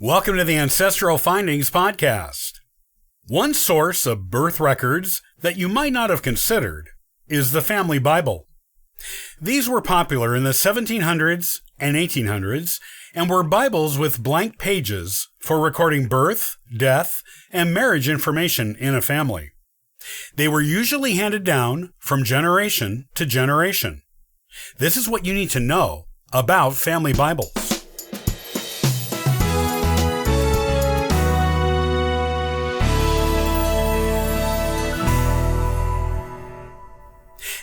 Welcome to the Ancestral Findings podcast. One source of birth records that you might not have considered is the family Bible. These were popular in the 1700s and 1800s and were Bibles with blank pages for recording birth, death, and marriage information in a family. They were usually handed down from generation to generation. This is what you need to know about family Bibles.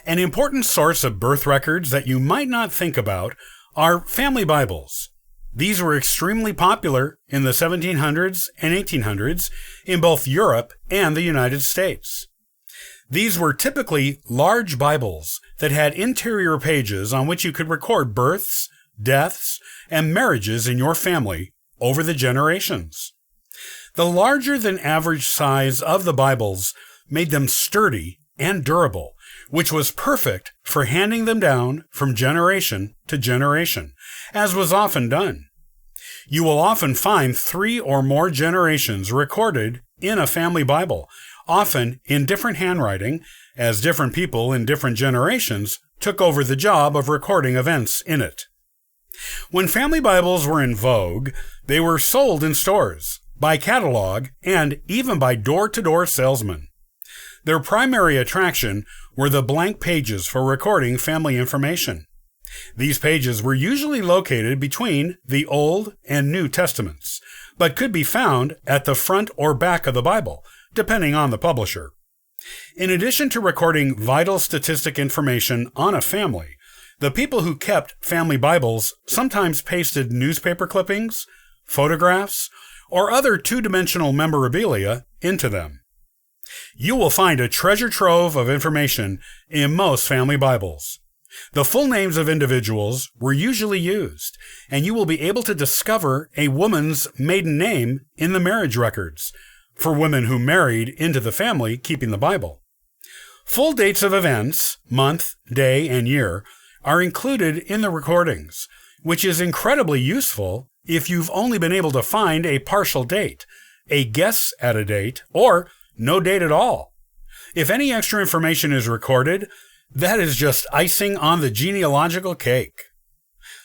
An important source of birth records that you might not think about are family Bibles. These were extremely popular in the 1700s and 1800s in both Europe and the United States. These were typically large Bibles that had interior pages on which you could record births, deaths, and marriages in your family over the generations. The larger than average size of the Bibles made them sturdy and durable, which was perfect for handing them down from generation to generation, as was often done. You will often find 3 or more generations recorded in a family Bible, often in different handwriting, as different people in different generations took over the job of recording events in it. When family Bibles were in vogue, they were sold in stores, by catalog, and even by door-to-door salesmen. Their primary attraction were the blank pages for recording family information. These pages were usually located between the Old and New Testaments, but could be found at the front or back of the Bible, depending on the publisher. In addition to recording vital statistic information on a family, the people who kept family Bibles sometimes pasted newspaper clippings, photographs, or other two-dimensional memorabilia into them. You will find a treasure trove of information in most family Bibles. The full names of individuals were usually used, and you will be able to discover a woman's maiden name in the marriage records, for women who married into the family keeping the Bible. Full dates of events, month, day, and year, are included in the recordings, which is incredibly useful if you've only been able to find a partial date, a guess at a date, or no date at all. If any extra information is recorded, that is just icing on the genealogical cake.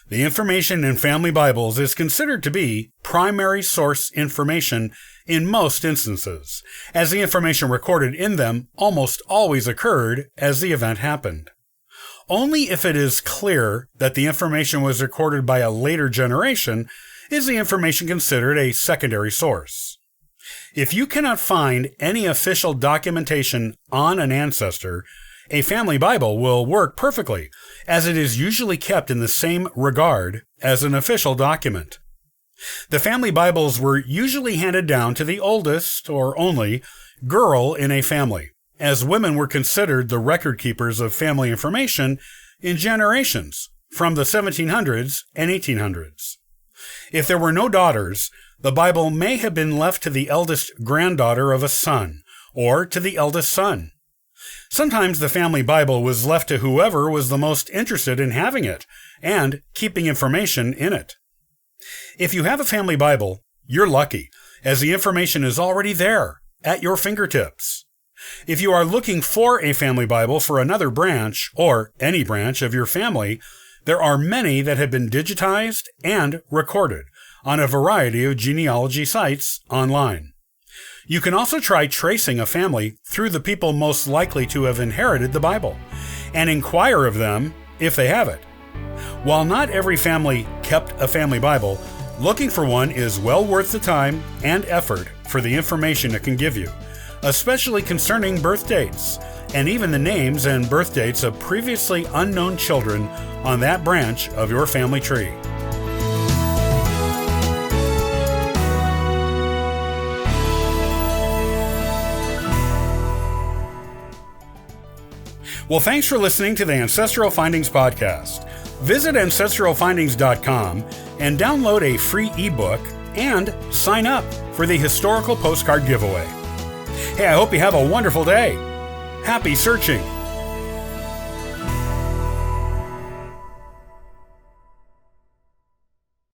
The information in family Bibles is considered to be primary source information in most instances, as the information recorded in them almost always occurred as the event happened. Only if it is clear that the information was recorded by a later generation is the information considered a secondary source. If you cannot find any official documentation on an ancestor, a family Bible will work perfectly, as it is usually kept in the same regard as an official document. The family Bibles were usually handed down to the oldest, or only, girl in a family, as women were considered the record keepers of family information in generations from the 1700s and 1800s. If there were no daughters, the Bible may have been left to the eldest granddaughter of a son, or to the eldest son. Sometimes the family Bible was left to whoever was the most interested in having it, and keeping information in it. If you have a family Bible, you're lucky, as the information is already there, at your fingertips. If you are looking for a family Bible for another branch, or any branch of your family, there are many that have been digitized and recorded on a variety of genealogy sites online. You can also try tracing a family through the people most likely to have inherited the Bible, and inquire of them if they have it. While not every family kept a family Bible, looking for one is well worth the time and effort for the information it can give you, especially concerning birth dates, and even the names and birth dates of previously unknown children on that branch of your family tree. Well, thanks for listening to the Ancestral Findings podcast. Visit ancestralfindings.com and download a free ebook and sign up for the historical postcard giveaway. Hey, I hope you have a wonderful day. Happy searching!